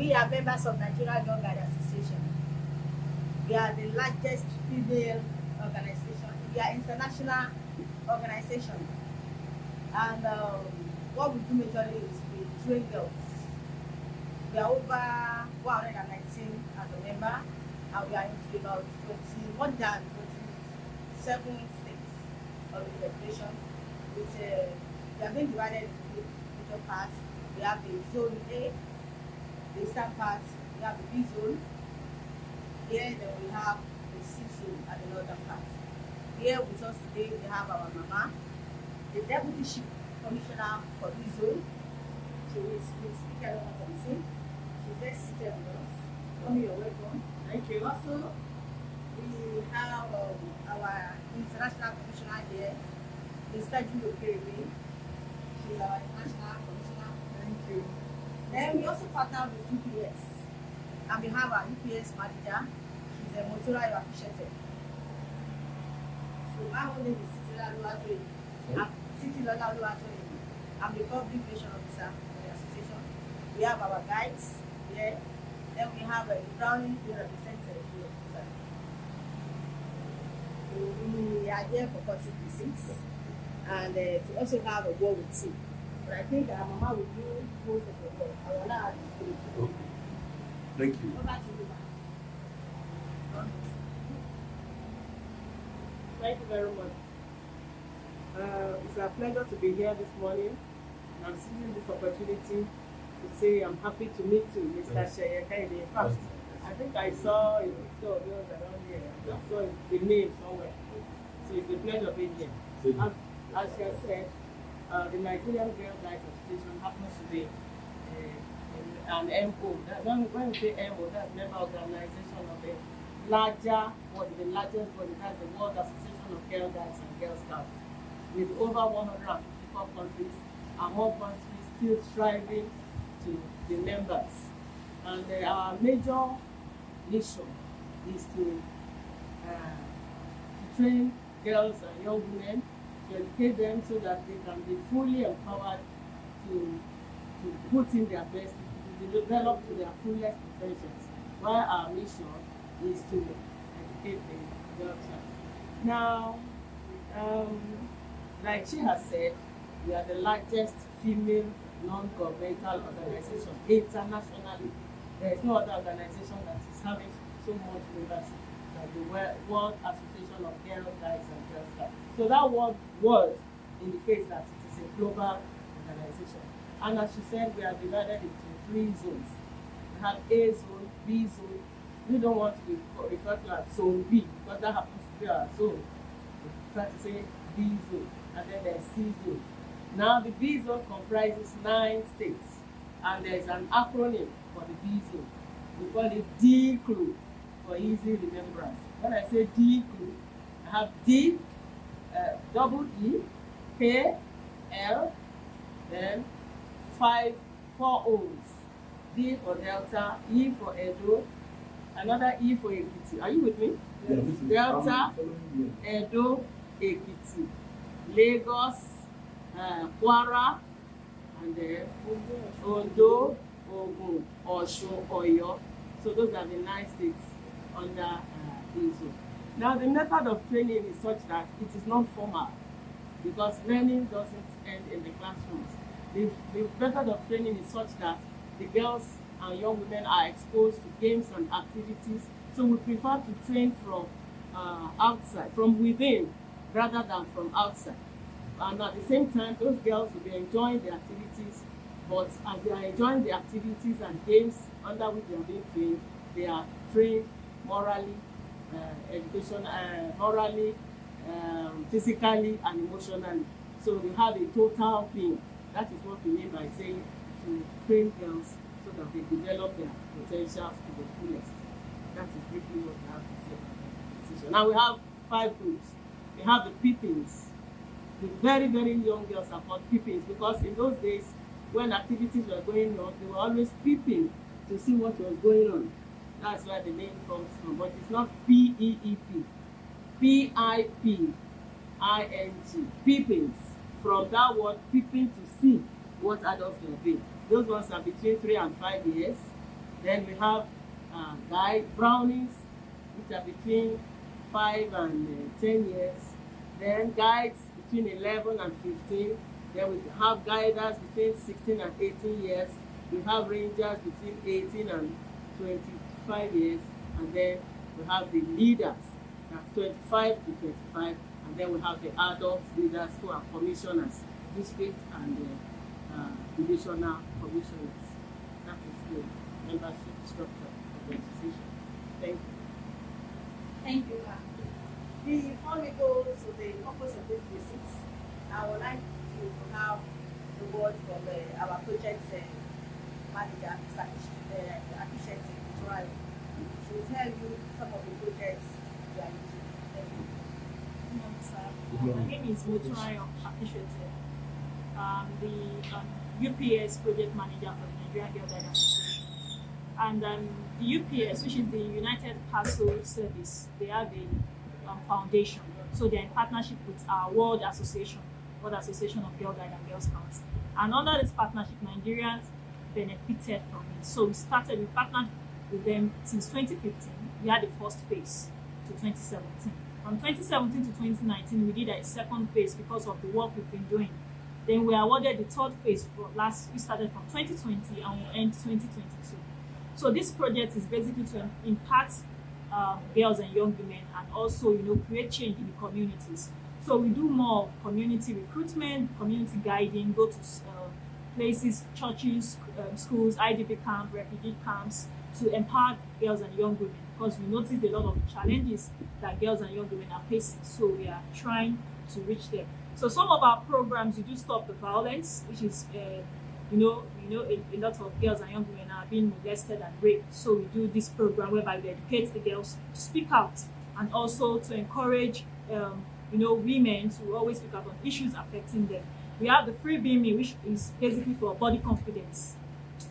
We are members of Nigeria Girl Guide Association. We are the largest female organization. We are international organization. And what we do majorly is we train girls. We are over 119 as a member, and we are in about 20, more than 27 states of the federation. With, we have been divided into major parts. We have the zone A, the eastern part, we have the B zone. Here then we have the C zone at the northern part. Here with us today we have our mama, the deputy chief commissioner for B zone. She is Speaker Thompson. She's there seated with us. Mommy, you're welcome. Thank you. Also, we have our international commissioner here, Mr. Julio Kirby. She's our international commissioner. Thank you. Then we also partner with UPS. And we have our UPS manager. She's a Motora Appreciated. So my own name is Titilola Oluwatoyin. I'm Titilola Oluwatoyin. I'm the public relation officer for the association. We have our guides here. Then we have a Browning representative here. We are here for positive visits. And we also have a war with tea. But I think our mama will do most of the work. I will allow her to do it. Okay. Thank you. Over to you, ma'am. Thank you very much. It's a pleasure to be here this morning. And I'm seizing this opportunity to say I'm happy to meet you, Mr. Sheye Kehinde. In fact, I think I saw a picture of yours around here. I saw the name somewhere. So it's a pleasure being here. And as you have said, the Nigerian Girl Guides Association happens to be an MO. When we say MO, that's member organization of the larger body, the largest body, that's the World Association of Girl Guides and Girl Scouts, with over 154 countries and more countries still striving to be members. And our major mission is to train girls and young women, to educate them so that they can be fully empowered to put in their best, to develop to their fullest potentials. While our mission is to educate the girl child. Now, like she has said, we are the largest female non-governmental organization internationally. There is no other organization that is having so much membership like the World Association of Girl Guides and Girl Scouts. So that word indicates that it is a global organization. And as she said, we are divided into 3 zones. We have A zone, B zone. We don't want to be referred to as zone B because that happens to be our zone. We prefer to say B zone, and then there's C zone. Now the B zone comprises 9 states, and there is an acronym for the B zone. We call it DCLU for easy remembrance. When I say DCLU, I have D, double E, K, L, then 4 O's. D for Delta, E for Edo, another E for Ekiti. Are you with me? Yes. Delta, Edo, Ekiti, Lagos, Kwara, and then Ondo, Ogun, Osun, Oyo. So those are the 9 states under ISO. Now the method of training is such that it is not formal because learning doesn't end in the classrooms. The method of training is such that the girls and young women are exposed to games and activities. So we prefer to train from outside, from within, rather than from outside. And at the same time, those girls will be enjoying the activities, but as they are enjoying the activities and games under which they are being trained, they are trained morally, morally, physically, and emotionally. So they have a total being. That is what we mean by saying to train girls so that they develop their potentials to the fullest. That is briefly what we have to say about the now we have 5 groups. We have the peepings. The very, very young girls are called peepings because in those days, when activities were going on, they were always peeping to see what was going on. That's where the name comes from. But it's not P-E-E-P. P-I-P-I-N-G. Peepings. From that word, peeping to see what adults were doing. Those ones are between 3 and 5 years. Then we have guide brownies, which are between 5 and 10 years. Then guides between 11 and 15. Then we have guiders between 16 and 18 years. We have rangers between 18 and 25 years. And then we have the leaders, that's 25 to 25. And then we have the adult leaders who are commissioners, district and divisional commissioners. That is the membership structure of the association. Thank you. Thank you, ma'am. Before we go to the purpose of this visit, I would like to have the word from our project manager, Mr. Akishet Trial. She will tell you some of the projects we are using. Thank you. Good morning, sir. My name is Motuayo Akishete. The UPS project manager for the Nigerian Girl Guidance Association. And the UPS, which is the United Parcel Service, they have a foundation. So they're in partnership with our World Association of Girl Guide and Girl Scouts. And under this partnership, Nigerians benefited from it. So we partnered with them since 2015. We had the first phase to 2017. From 2017 to 2019, we did a second phase because of the work we've been doing. Then we awarded the third phase we started from 2020 and we'll end 2022. So this project is basically to impact girls and young women and also, create change in the communities. So we do more of community recruitment, community guiding, go to places, churches, schools, IDP camps, refugee camps, to empower girls and young women, because we noticed a lot of challenges that girls and young women are facing. So we are trying to reach them. So some of our programs, we do stop the violence, which is, a lot of girls and young women are being molested and raped. So we do this program whereby we educate the girls to speak out and also to encourage, women to always speak out on issues affecting them. We have the Free Be Me, which is basically for body confidence.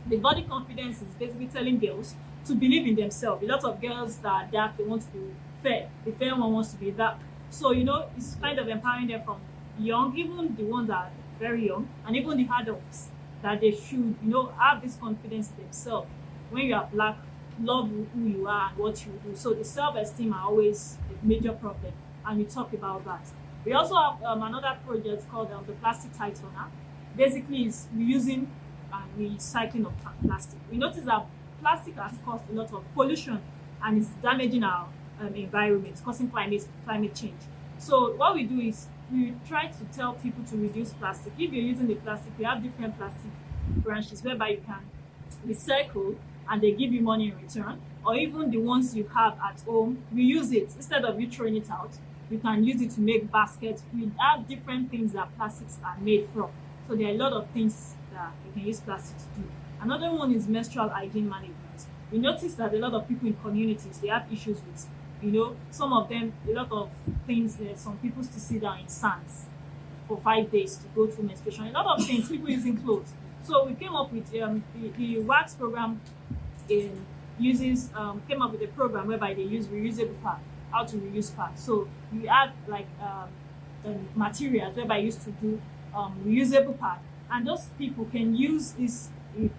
The body confidence is basically telling girls to believe in themselves. A lot of girls that are dark, they want to be fair. The fair one wants to be dark. So, it's kind of empowering them from young, even the ones that are very young, and even the adults, that they should, have this confidence in themselves. When you are black, love who you are and what you do. So the self-esteem are always a major problem, and we talk about that. We also have another project called the Plastic Tide Toner. Basically, it's reusing and recycling of plastic. We notice that plastic has caused a lot of pollution and is damaging our environment, causing climate change. So what we do is we try to tell people to reduce plastic. If you're using the plastic, we have different plastic branches whereby you can recycle and they give you money in return, or even the ones you have at home, reuse it. Instead of you throwing it out, you can use it to make baskets. We have different things that plastics are made from. So there are a lot of things that you can use plastic to do. Another one is menstrual hygiene management. We notice that a lot of people in communities, they have issues with, some of them, a lot of things, some people still sit down in sands for 5 days to go through menstruation. A lot of things, people using clothes. So we came up with the WAX program came up with a program whereby they use reusable pad, how to reuse pads. So we had materials whereby I used to do reusable pad, and those people can use this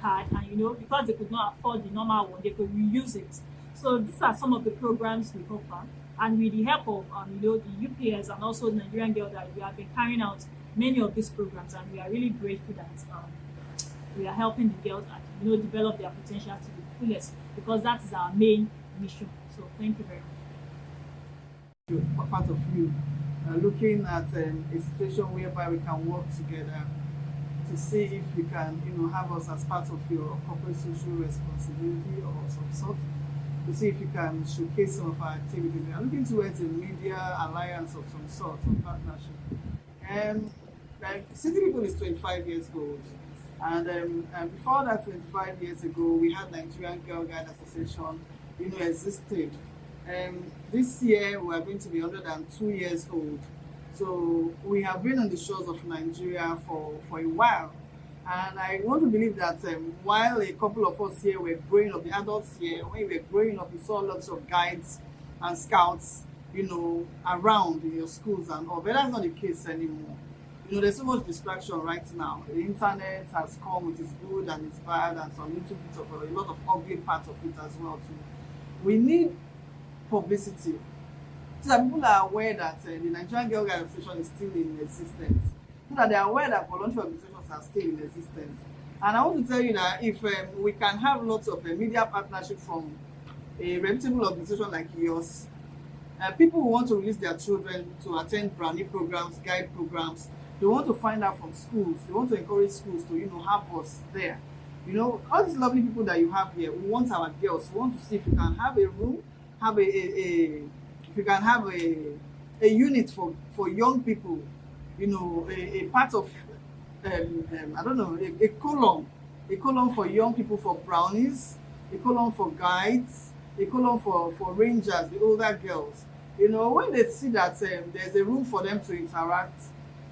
pad, and because they could not afford the normal one, they could reuse it. So these are some of the programs we offer, and with the help of the UPS and also the Nigerian Girl Guide, we have been carrying out many of these programs, and we are really grateful that we are helping the girls develop their potential to the fullest, because that is our main mission. So thank you very much. For part of you, looking at a situation whereby we can work together to see if you can, have us as part of your corporate social responsibility or some sort, to see if you can showcase some of our activities. We are looking towards a media alliance of some sort, of partnership. City People is 25 years old. And before that, 25 years ago, we had Nigerian Girl Guide Association, existed. This year, we are going to be 102 years old. So we have been on the shores of Nigeria for a while. And I want to believe that while a couple of us here were growing up, the adults here, when we were growing up, we saw lots of guides and scouts, around in your schools and all. But that's not the case anymore. There's so much distraction right now. The internet has come with its good and its bad, and some little bit of a lot of ugly parts of it as well too. We need publicity so that people are aware that the Nigerian Girl Guide Association is still in existence, so that they are aware that voluntary organizations are still in existence. And I want to tell you that if we can have lots of media partnership from a reputable organization like yours, people who want to release their children to attend brand new programs, guide programs, they want to find out from schools, they want to encourage schools to have us there. All these lovely people that you have here, we want our girls, we want to see if we can have a room, have if we can have a unit for young people, a part of I don't know, a column for young people, for brownies, a column for guides, a column for rangers, the older girls. When they see that there's a room for them to interact,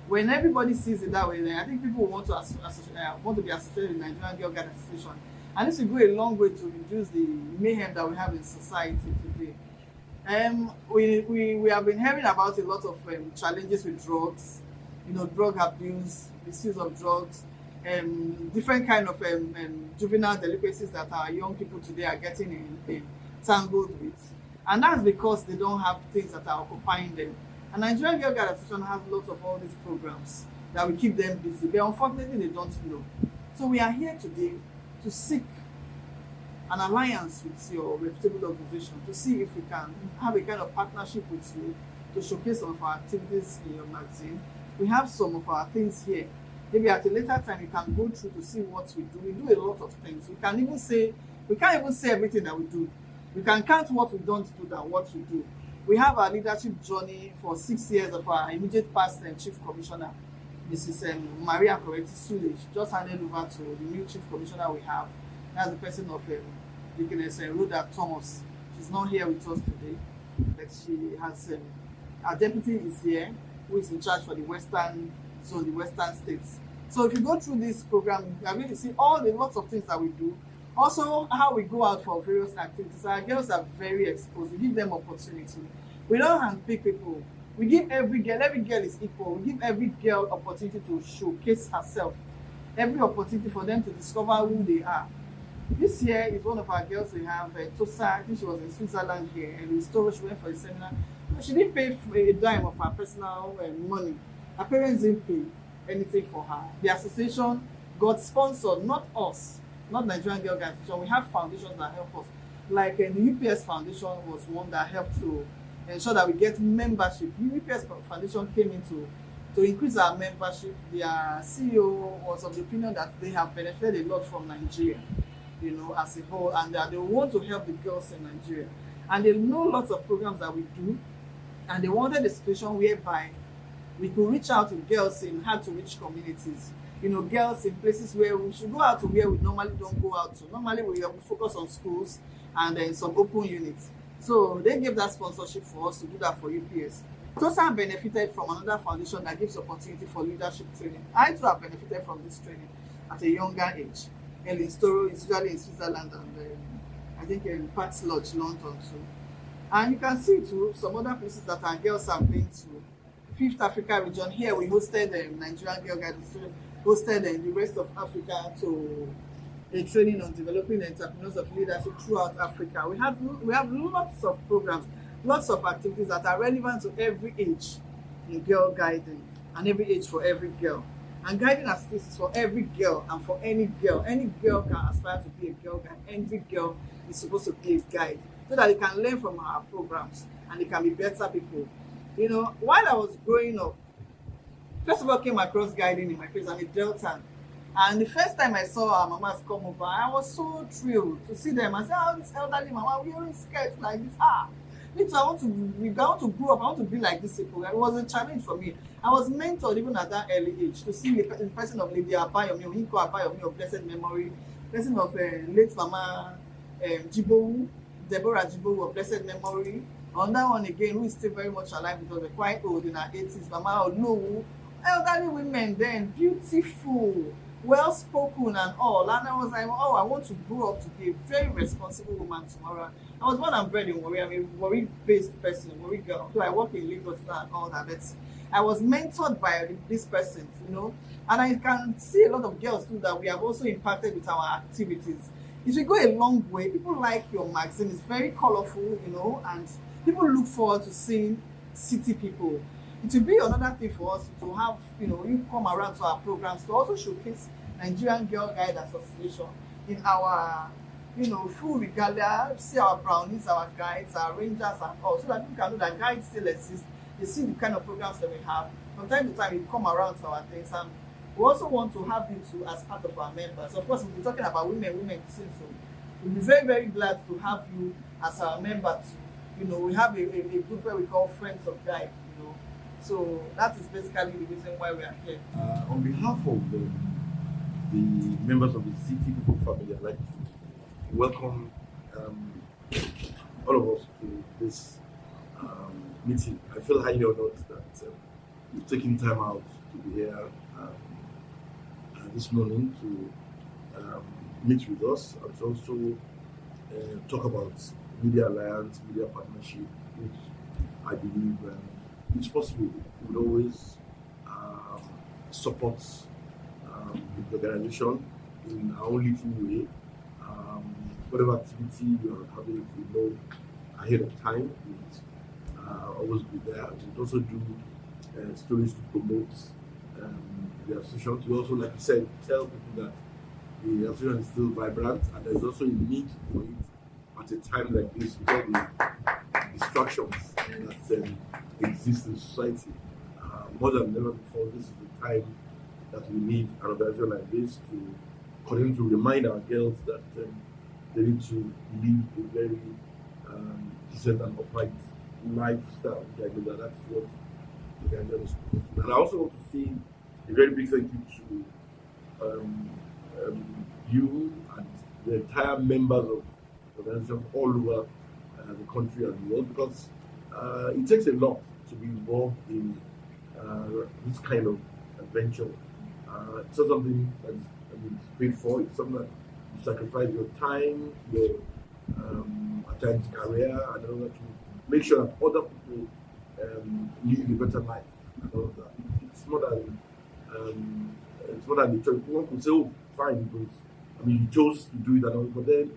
when everybody sees it that way, then I think people want to be associated with Nigerian Girl Guide Association. And this will go a long way to reduce the mayhem that we have in society today. We have been hearing about a lot of challenges with drugs, drug abuse, misuse of drugs, different kind of juvenile delinquencies that our young people today are getting tangled with. And that's because they don't have things that are occupying them. And Nigerian Girl Guide Association has lots of all these programs that will keep them busy, but unfortunately they don't know. So we are here today to seek an alliance with your reputable organization to see if we can have a kind of partnership with you to showcase some of our activities in your magazine. We have some of our things here. Maybe at a later time you can go through to see what we do. We do a lot of things. We can't even say everything that we do. We can count what we don't do than what we do. We have our leadership journey for 6 years of our immediate past Chief Commissioner, Mrs. Maria Corretti Sule. She just handed over to the new Chief Commissioner we have. That's the person of Deaconess Rhoda Thomas. She's not here with us today, but she has our deputy is here, who is in charge for the Western Zone, the Western states. So if you go through this program, you are going to see all the lots of things that we do. Also, how we go out for various activities. Our girls are very exposed. We give them opportunity. We don't handpick people. We give every girl is equal. We give every girl opportunity to showcase herself. Every opportunity for them to discover who they are. This year is one of our girls we have, Tosa. I think she was in Switzerland here, and in storage, she went for a seminar. She didn't pay for a dime of her personal money. Her parents didn't pay anything for her. The association got sponsored, not us, not Nigerian Girl Guide Association. We have foundations that help us. Like the UPS Foundation was one that helped to ensure that we get membership. The UPS Foundation came in to increase our membership. Their CEO was of the opinion that they have benefited a lot from Nigeria, as a whole, and that they want to help the girls in Nigeria. And they know lots of programs that we do, and they wanted a situation whereby we could reach out to girls in hard-to-reach communities. Girls in places where we should go out to where we normally don't go out to. Normally we focus on schools and then some open units. So they gave that sponsorship for us to do that for UPS. Tosa benefited from another foundation that gives opportunity for leadership training. I too have benefited from this training at a younger age. Ellen Storo is usually in Switzerland, and I think in Pat's Lodge, London too. And you can see too some other places that our girls have been to. Fifth Africa region, here we hosted Nigerian Girl Guide Association, hosted the rest of Africa to a training on developing entrepreneurs of leadership throughout Africa. We have lots of programs, lots of activities that are relevant to every age in girl guiding, and every age for every girl. And guiding activities is for every girl and for any girl. Any girl can aspire to be a girl guide. Every girl is supposed to be a guide so that they can learn from our programs and they can be better people. While I was growing up, first of all, I came across guiding in my place. I'm a Delta. And the first time I saw our mamas come over, I was so thrilled to see them. I said, oh, this elderly mama wearing skirts like this. Me too, I want to grow up. I want to be like this people. It was a challenge for me. I was mentored even at that early age to see the person of Lady Abayomi, Oyinko Abayomi of blessed memory, person of late Mama Jibowu, Deborah Jibowu of blessed memory. On that one again, who is still very much alive because they're quite old in her 80s, Mama Olowu. Elderly women then, beautiful, well-spoken and all. And I was like, oh, I want to grow up to be a very responsible woman tomorrow. I was born and bred in Warri. I'm a Warri-based person, a Warri girl. So I work in Lagos now and all that. But I was mentored by this person, and I can see a lot of girls too that we have also impacted with our activities. It will go a long way. People like your magazine. It's very colorful, and people look forward to seeing city people. It will be another thing for us to have, you come around to our programs to also showcase Nigerian Girl Guide Association in our, full regalia, see our brownies, our guides, our rangers, and all, so that people can know that guides still exist. They see the kind of programs that we have. From time to time, you come around to our things, and we also want to have you too as part of our members. Of course, we'll be talking about women soon, so we'll be very, very glad to have you as our member too. We have a group where we call Friends of Guide, So that is basically the reason why we are here. On behalf of the members of the City People family, I'd like to welcome all of us to this meeting. I feel highly honored that you've taken time out to be here this morning to meet with us and to also talk about Media Alliance, Media Partnership, which I believe it's possible. We will always support the organization in our own little way. Whatever activity we are having, we know ahead of time. We'll always be there. We also do stories to promote the association. We also, like you said, tell people that the association is still vibrant and there's also a need for it at a time like this with all the distractions that exist in society. More than ever before, this is the time that we need an organization like this to continue to remind our girls that they need to live a very decent and upright lifestyle. I know that that's what the organization is supposed to. And I also want to say a very big thank you to you and the entire members of the organization all over the country and the world, because it takes a lot to be involved in this kind of adventure. It's not something that is paid for. It's something that you sacrifice your time, your at times career, and all that to make sure that other people live a better life and all of that. It's more than the choice. One could say, "Oh, fine, you chose to do it and all," but then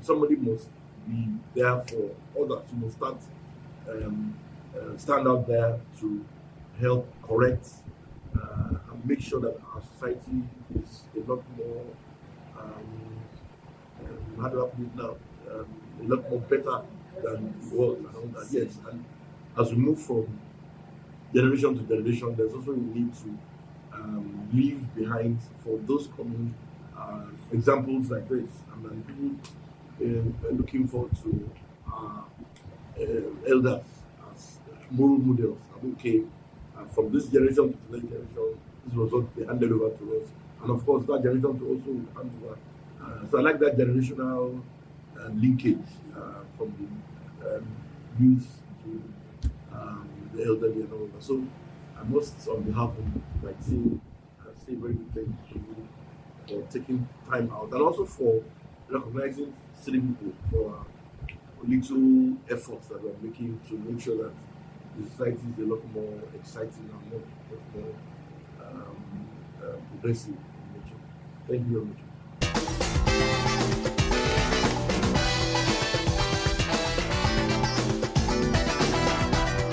somebody must be there for others. You must stand out there to help correct and make sure that our society is a lot more how do I put it now? A lot more better than it was and all that. Yes, and as we move from generation to generation, there's also a need to leave behind for those coming examples like this, and people looking forward to elders as moral models. Okay, from this generation to the next generation, this was what they handed over to us, and of course that generation to also hand over. So I like that generational linkage from the youth to the elderly and all that. So I must, on behalf of my team, say very good thank you to you for taking time out, and also for recognizing city people for little efforts that we're making to make sure that the society is a lot more exciting and much more progressive in nature. Thank you very much.